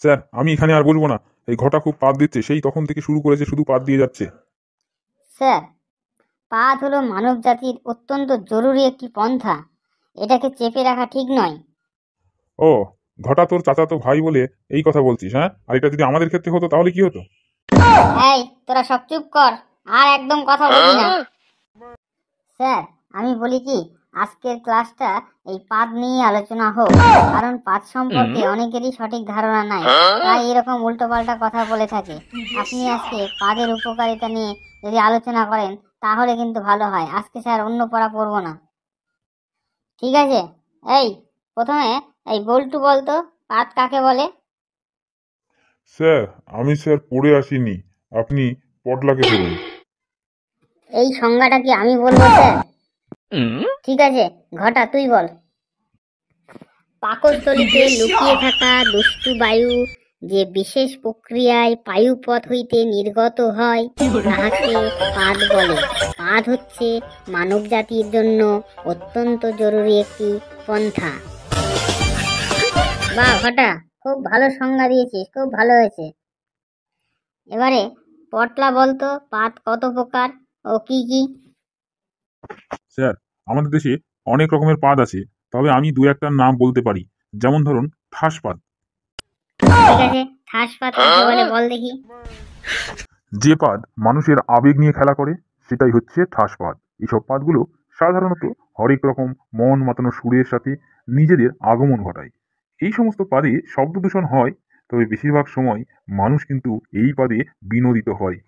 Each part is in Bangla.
স্যার, আমি এখানে আর বলবো না। এই ঘটা খুব পাত দিচ্ছে, সেই তখন থেকে শুরু করেছে, শুধু পাত দিয়ে যাচ্ছে। স্যার, পাদ হলো মানব জাতির অত্যন্ত জরুরি একটি পন্থা। এটাকে চেপে রাখা ঠিক নয়। ও, ঘটা তোর চাচাতো ভাই বলে এই কথা বলছিস? হ্যাঁ, আর এটা যদি আমাদের ক্ষেত্রে হতো তাহলে কি হতো? এই, তোরা সব চুপ কর, আর একদম কথা বলবি না। স্যার, আমি বলি কি, আজকের ক্লাসটা এই পাদ নিয়ে আলোচনা হোক। কারণ পাদ সম্পর্কে অনেকেরই সঠিক ধারণা নাই, তাই এরকম উল্টোপাল্টা কথা বলে থাকে। আপনি আজকে পাদের উপকারিতা নিয়ে যদি আলোচনা করেন তাহলে কিন্তু ভালো হয়। আজকে স্যার অন্য পড়া পড়বো না, ঠিক আছে? এই, প্রথমে এই বল্টু বলতো পাদ কাকে বলে? স্যার, আমি স্যার পড়ে আসিনি, আপনি পটলাকে বলুন। এই সংজ্ঞাটা কি আমি বলবো স্যার? ঠিক আছে, ঘটা তুই বল। পাকস্থলীতে লুকিয়ে থাকা দুষ্টু বায়ু যে বিশেষ প্রক্রিয়ায় পায়ুপথ হইতে নির্গত হয় তাহাকে পাদ বলে। পাদ হচ্ছে মানব জাতির জন্য অত্যন্ত জরুরি একটি পন্থা। বাহ ঘটা, খুব ভালো সংজ্ঞা দিয়েছিস, খুব ভালো হয়েছে। এবারে পটলা বলতো পাদ কত প্রকার ও কি কি? স্যার, আমাদের দেশে অনেক রকমের পাদ আছে, তবে আমি দু একটার নাম বলতে পারি। যেমন ধরুন ঠাসপাদ। ঠিক আছে, ঠাসপাদ কাকে বলে বল দেখি। যে পাদ মানুষের আবেগ নিয়ে খেলা করে সেটাই হচ্ছে ঠাসপাদ। এইসব পাদগুলো সাধারণত হরেক রকম মন মাতানো সুরের সাথে নিজেদের আগমন ঘটায়। এই সমস্ত পাদে শব্দ দূষণ হয়, তবে বেশিরভাগ সময় মানুষ কিন্তু এই পাদে বিনোদিত হয়।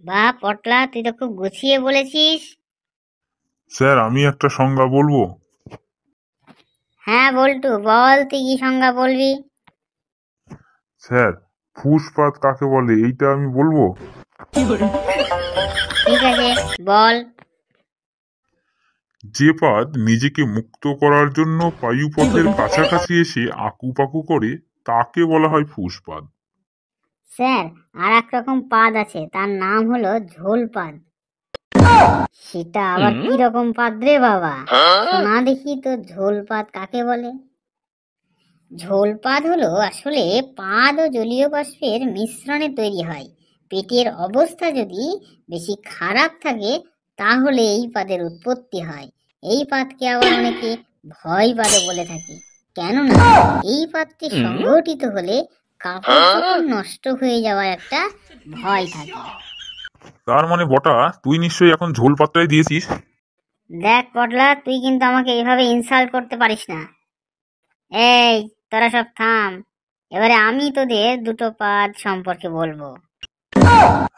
বাহ পটলা, তুই তো খুব গুছিয়ে বলেছিস। স্যার, আমি একটা সংজ্ঞা বলবো? হ্যাঁ বল্টু বল, তুই কি সংজ্ঞা বলবি? স্যার, ফুসপাদ কাকে বলে এইটা আমি বলবো? ঠিক আছে, বল। যে পাদ নিজেকে মুক্ত করার জন্য বায়ুপথের কাছাকাছি এসে আকুপাকু করে তাকে বলা হয় ফুসপাদ। স্যার, আর এক রকম পাদ আছে, তার নাম হলো ঝোল পাদ। সেটা আবার কি রকম পাদ রে বাবা? শোনা দেখি তো, ঝোল পাদ কাকে বলে? ঝোল পাদ হলো আসলে পাদ ও জলীয় বাষ্পের মিশ্রণে তৈরি হয়। পেটের অবস্থা যদি বেশি খারাপ থাকে তাহলে এই পাদের উৎপত্তি হয়। এই পাদকে আবার অনেকে ভয় পাদও বলে থাকে, কেননা এই পাদটি সংঘটিত হলে কাপড় চোপড় নষ্ট হয়ে যাওয়ার একটা ভয় থাকে। তার মানে বটা, তুই নিশ্চয়ই এখন ঝোল পাত্রাই দিয়েছিস। দেখ পটলা, তুই কিন্তু আমাকে এইভাবে ইনসাল্ট করতে পারিস না। এই, তোরা সব থাম। এবারে আমি তোদের দুটো পাদ সম্পর্কে বলবো।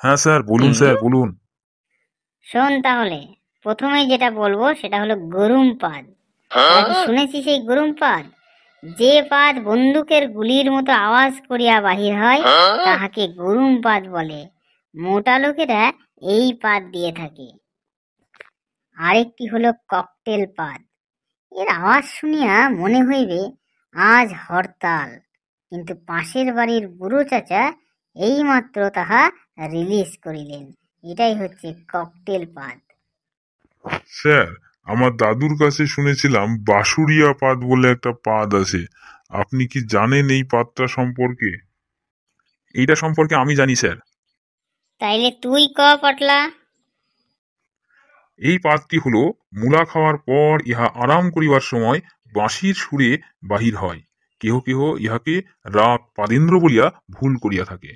হ্যাঁ স্যার, বলুন স্যার, বলুন। শোন তাহলে, প্রথমেই যেটা বলবো সেটা হলো গরুম পাদ। তোরা কি শুনেছিস এই গরুম পাদ? যে পাদ বন্দুকের গুলির মতো আওয়াজ করিয়া বাহির হয় তাহাকে গরুম পাদ বলে। মোটা লোকেরা এই পাদ দিয়ে থাকে। আরেকটি হলো ককটেল পাদ। এর আওয়াজ শুনিয়া মনে হইবে আজ হরতাল, কিন্তু পাশের বাড়ির বুড়ো চাচা এইমাত্র তাহা রিলিজ করিলেন। এটাই হচ্ছে ককটেল পাদ। স্যার, আমার দাদুর কাছে শুনেছিলাম বাসুরিয়া পাদ বলে একটা পাদ আছে। আপনি কি জানেন এই পাদটা সম্পর্কে? এইটা সম্পর্কে আমি জানি স্যার। তাইলে তুই ক পটলা। এই পাদটি হলো মূলা খাওয়ার পর ইহা আরাম করিবার সময় বাঁশির সুরে বাহির হয়। কেহ কেহ ইহাকে রাগ পাদেন্দ্র বলিয়া ভুল করিয়া থাকে।